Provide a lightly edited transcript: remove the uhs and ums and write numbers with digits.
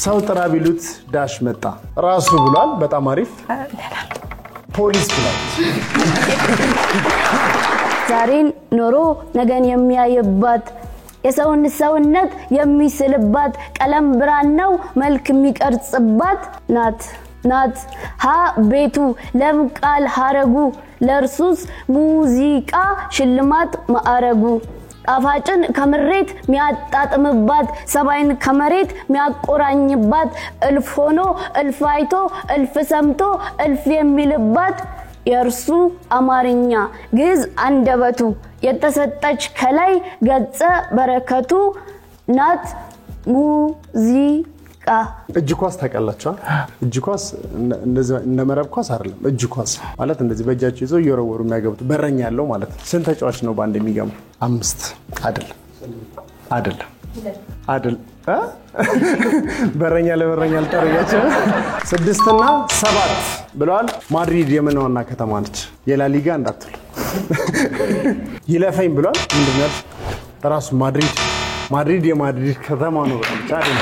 ሰው ጥራ ቢሉት ዳሽ መጣ ራሱ ብሏል በጣም አሪፍ ፖሊስ ብሏል ዛሬን ኖሮ ነገን የሚያይባት የሰውን ሰውነት የሚስልባት ቀለም ብራናው መልክ የሚቀርጽባት ናት ሀ ቤቱ ለምቃል ሐረጉ ለርሱስ ሙዚቃ ሽልማት ማዕረጉ ጣፋጭን ከመሬት ሚያጣጥምባት ሰባይን ከመሬት ሚያቆራኝባት እልፍ ሆኖ እልፍ አይቶ እልፍ ሰምቶ እልፍ የሚልባት የርሱ አማርኛ ግዝ አንደበቱ የተሰጠች ከላይ ገጸ በረከቱ ናት ሙዚቃ እጅ ኳስ ታቀላችሁ እጅ ኳስ እንደ መረብ ኳስ አይደለም እጅ ኳስ ማለት እንደዚህ በእጃቸው ይዘው እየወረወሩ የሚያገቡት በረኛ ያለው ማለት ነው ስንት ተጫዋች ነው ባንድ የሚገሙ 5 አይደል በረኛ ለበረኛ ልጠረያቸው 6 እና 7 ብለዋል ማድሪድ የመናውና ከተማ ነች የላሊጋ እንዳትሉ ይለፈኝ ብለዋል ምንድነው ራሱ ማድሪድ የማድሪድ ከተማ ነው ብቻ አይደል